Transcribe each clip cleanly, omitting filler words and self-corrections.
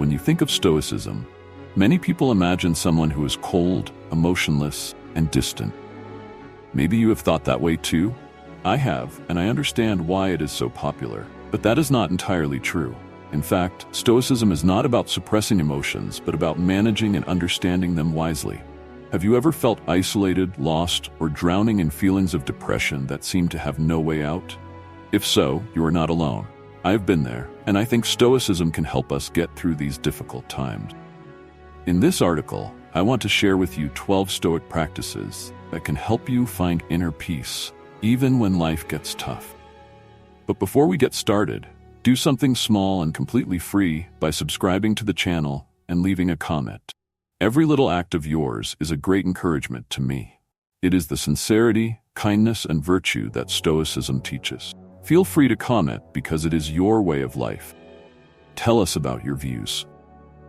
When you think of Stoicism, many people imagine someone who is cold, emotionless, and distant. Maybe you have thought that way too? I have, and I understand why it is so popular. But that is not entirely true. In fact, Stoicism is not about suppressing emotions, but about managing and understanding them wisely. Have you ever felt isolated, lost, or drowning in feelings of depression that seem to have no way out? If so, you are not alone. I've been there, and I think Stoicism can help us get through these difficult times. In this article, I want to share with you 12 Stoic practices that can help you find inner peace, even when life gets tough. But before we get started, do something small and completely free by subscribing to the channel and leaving a comment. Every little act of yours is a great encouragement to me. It is the sincerity, kindness, and virtue that Stoicism teaches. Feel free to comment because it is your way of life. Tell us about your views.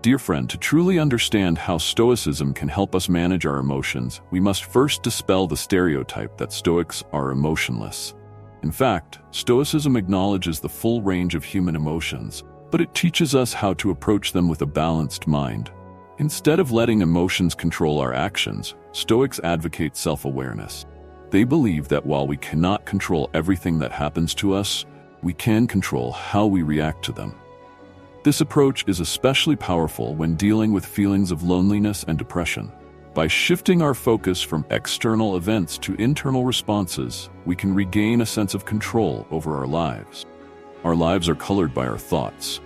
Dear friend, to truly understand how Stoicism can help us manage our emotions, we must first dispel the stereotype that Stoics are emotionless. In fact, Stoicism acknowledges the full range of human emotions, but it teaches us how to approach them with a balanced mind. Instead of letting emotions control our actions, Stoics advocate self-awareness. They believe that while we cannot control everything that happens to us, we can control how we react to them. This approach is especially powerful when dealing with feelings of loneliness and depression. By shifting our focus from external events to internal responses, we can regain a sense of control over our lives. Our lives are colored by our thoughts.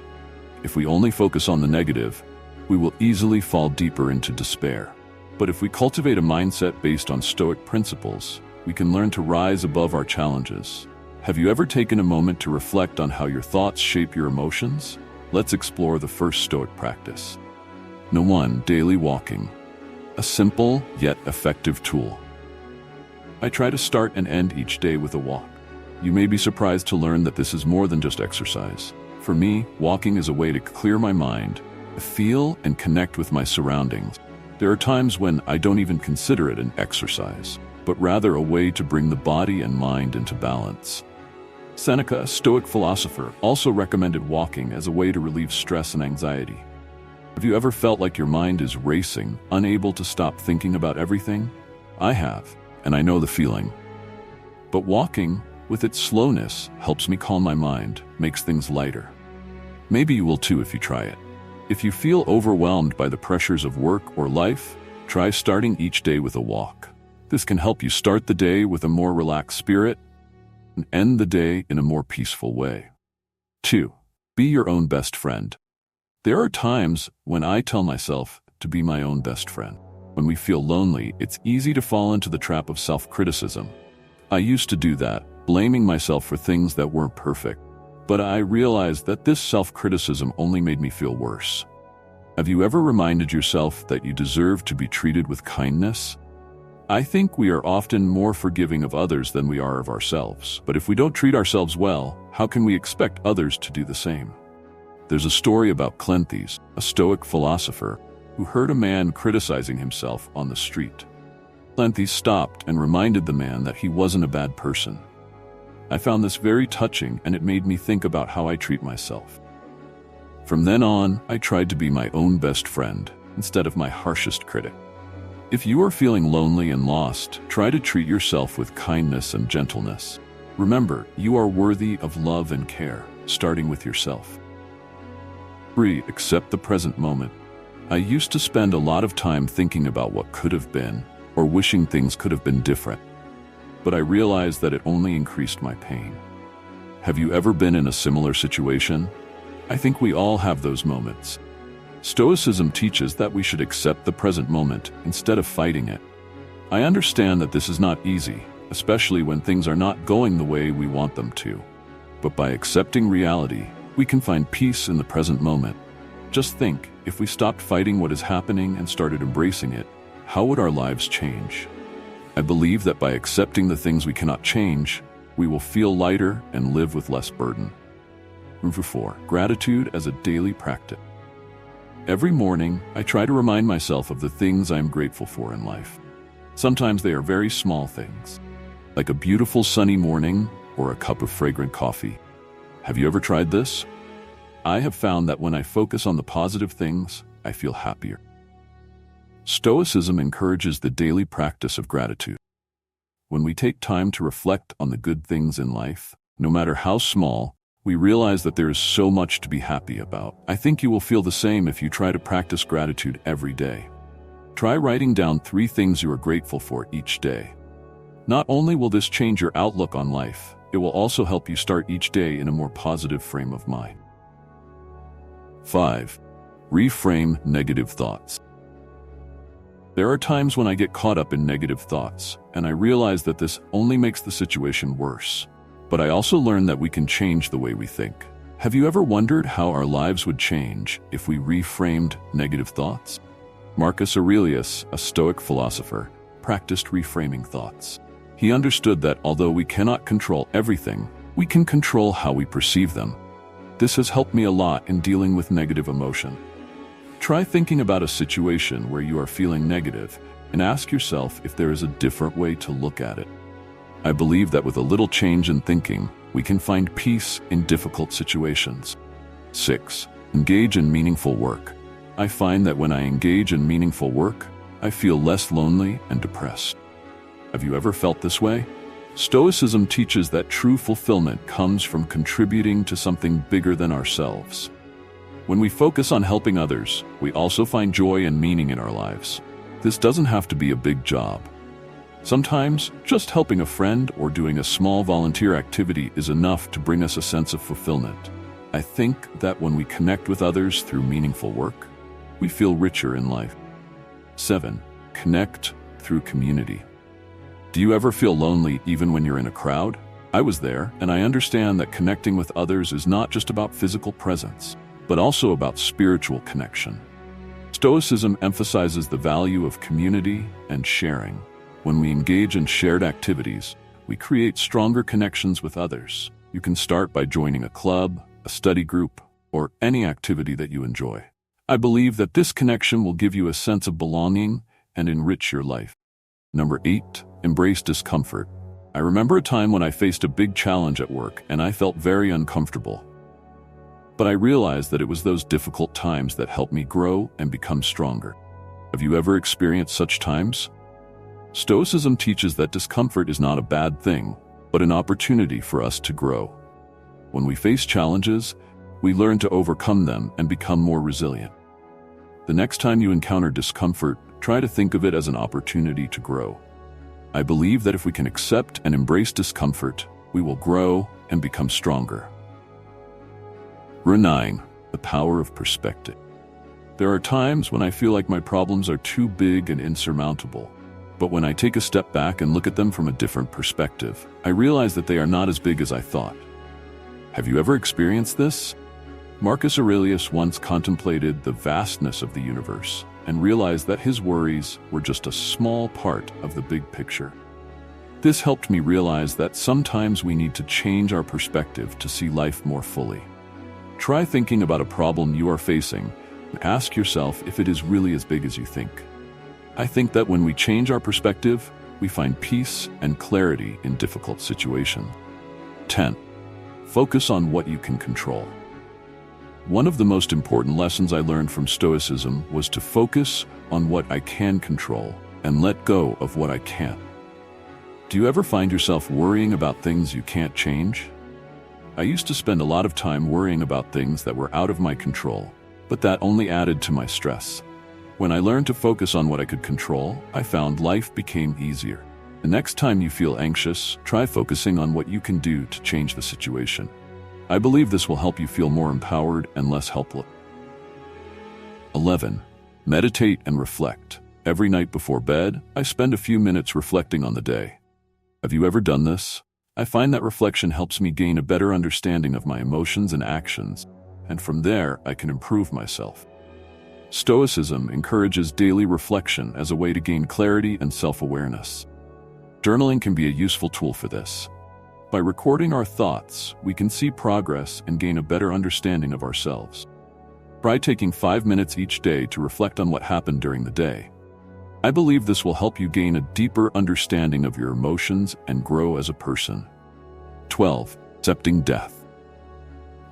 If we only focus on the negative, we will easily fall deeper into despair. But if we cultivate a mindset based on Stoic principles, we can learn to rise above our challenges. Have you ever taken a moment to reflect on how your thoughts shape your emotions? Let's explore the first Stoic practice. No. 1. Daily walking. A simple yet effective tool. I try to start and end each day with a walk. You may be surprised to learn that this is more than just exercise. For me, walking is a way to clear my mind, feel and connect with my surroundings. There are times when I don't even consider it an exercise, but rather a way to bring the body and mind into balance. Seneca, a Stoic philosopher, also recommended walking as a way to relieve stress and anxiety. Have you ever felt like your mind is racing, unable to stop thinking about everything? I have, and I know the feeling. But walking, with its slowness, helps me calm my mind, makes things lighter. Maybe you will too if you try it. If you feel overwhelmed by the pressures of work or life, try starting each day with a walk. This can help you start the day with a more relaxed spirit and end the day in a more peaceful way. 2. Be your own best friend. There are times when I tell myself to be my own best friend. When we feel lonely, it's easy to fall into the trap of self-criticism. I used to do that, blaming myself for things that weren't perfect. But I realized that this self-criticism only made me feel worse. Have you ever reminded yourself that you deserve to be treated with kindness? I think we are often more forgiving of others than we are of ourselves. But if we don't treat ourselves well, how can we expect others to do the same? There's a story about Cleanthes, a Stoic philosopher, who heard a man criticizing himself on the street. Cleanthes stopped and reminded the man that he wasn't a bad person. I found this very touching, and it made me think about how I treat myself. From then on, I tried to be my own best friend instead of my harshest critic. If you are feeling lonely and lost, try to treat yourself with kindness and gentleness. Remember, you are worthy of love and care, starting with yourself. 3. Accept the present moment. I used to spend a lot of time thinking about what could have been, or wishing things could have been different. But I realized that it only increased my pain. Have you ever been in a similar situation? I think we all have those moments. Stoicism teaches that we should accept the present moment instead of fighting it. I understand that this is not easy, especially when things are not going the way we want them to. But by accepting reality, we can find peace in the present moment. Just think, if we stopped fighting what is happening and started embracing it, how would our lives change? I believe that by accepting the things we cannot change, we will feel lighter and live with less burden. 4. Gratitude as a daily practice. Every morning, I try to remind myself of the things I am grateful for in life. Sometimes they are very small things, like a beautiful sunny morning or a cup of fragrant coffee. Have you ever tried this? I have found that when I focus on the positive things, I feel happier. Stoicism encourages the daily practice of gratitude. When we take time to reflect on the good things in life, no matter how small, we realize that there is so much to be happy about. I think you will feel the same if you try to practice gratitude every day. Try writing down 3 things you are grateful for each day. Not only will this change your outlook on life, it will also help you start each day in a more positive frame of mind. 5. Reframe negative thoughts. There are times when I get caught up in negative thoughts, and I realize that this only makes the situation worse. But I also learned that we can change the way we think. Have you ever wondered how our lives would change if we reframed negative thoughts? Marcus Aurelius, a Stoic philosopher, practiced reframing thoughts. He understood that although we cannot control everything, we can control how we perceive them. This has helped me a lot in dealing with negative emotion. Try thinking about a situation where you are feeling negative and ask yourself if there is a different way to look at it. I believe that with a little change in thinking, we can find peace in difficult situations. 6. Engage in meaningful work. I find that when I engage in meaningful work, I feel less lonely and depressed. Have you ever felt this way? Stoicism teaches that true fulfillment comes from contributing to something bigger than ourselves. When we focus on helping others, we also find joy and meaning in our lives. This doesn't have to be a big job. Sometimes, just helping a friend or doing a small volunteer activity is enough to bring us a sense of fulfillment. I think that when we connect with others through meaningful work, we feel richer in life. 7. Connect through community. Do you ever feel lonely even when you're in a crowd? I was there, and I understand that connecting with others is not just about physical presence, but also about spiritual connection. Stoicism emphasizes the value of community and sharing. When we engage in shared activities, we create stronger connections with others. You can start by joining a club, a study group, or any activity that you enjoy. I believe that this connection will give you a sense of belonging and enrich your life. Number 8, embrace discomfort. I remember a time when I faced a big challenge at work and I felt very uncomfortable. But I realized that it was those difficult times that helped me grow and become stronger. Have you ever experienced such times? Stoicism teaches that discomfort is not a bad thing, but an opportunity for us to grow. When we face challenges, we learn to overcome them and become more resilient. The next time you encounter discomfort, try to think of it as an opportunity to grow. I believe that if we can accept and embrace discomfort, we will grow and become stronger. 9. The power of perspective. There are times when I feel like my problems are too big and insurmountable. But when I take a step back and look at them from a different perspective, I realize that they are not as big as I thought. Have you ever experienced this? Marcus Aurelius once contemplated the vastness of the universe and realized that his worries were just a small part of the big picture. This helped me realize that sometimes we need to change our perspective to see life more fully. Try thinking about a problem you are facing and ask yourself if it is really as big as you think. I think that when we change our perspective, we find peace and clarity in difficult situations. 10. Focus on what you can control. One of the most important lessons I learned from Stoicism was to focus on what I can control and let go of what I can't. Do you ever find yourself worrying about things you can't change? I used to spend a lot of time worrying about things that were out of my control, but that only added to my stress. When I learned to focus on what I could control, I found life became easier. The next time you feel anxious, try focusing on what you can do to change the situation. I believe this will help you feel more empowered and less helpless. 11. Meditate and reflect. Every night before bed, I spend a few minutes reflecting on the day. Have you ever done this? I find that reflection helps me gain a better understanding of my emotions and actions, and from there, I can improve myself. Stoicism encourages daily reflection as a way to gain clarity and self-awareness. Journaling can be a useful tool for this. By recording our thoughts, we can see progress and gain a better understanding of ourselves. Try taking 5 minutes each day to reflect on what happened during the day. I believe this will help you gain a deeper understanding of your emotions and grow as a person. 12. Accepting death.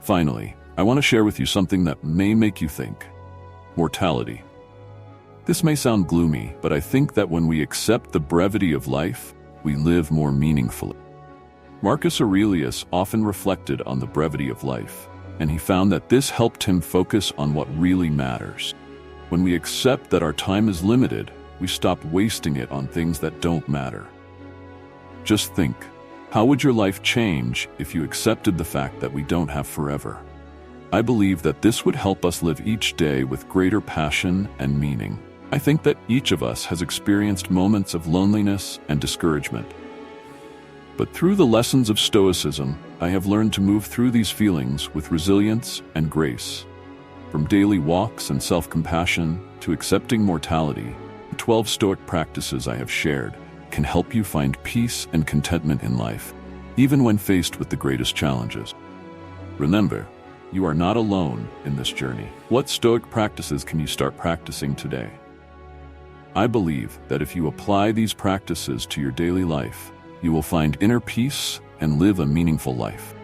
Finally, I want to share with you something that may make you think. Mortality. This may sound gloomy, but I think that when we accept the brevity of life, we live more meaningfully. Marcus Aurelius often reflected on the brevity of life, and he found that this helped him focus on what really matters. When we accept that our time is limited, we stop wasting it on things that don't matter. Just think, how would your life change if you accepted the fact that we don't have forever? I believe that this would help us live each day with greater passion and meaning. I think that each of us has experienced moments of loneliness and discouragement. But through the lessons of Stoicism, I have learned to move through these feelings with resilience and grace. From daily walks and self-compassion to accepting mortality, the 12 Stoic practices I have shared can help you find peace and contentment in life, even when faced with the greatest challenges. Remember, you are not alone in this journey. What Stoic practices can you start practicing today? I believe that if you apply these practices to your daily life, you will find inner peace and live a meaningful life.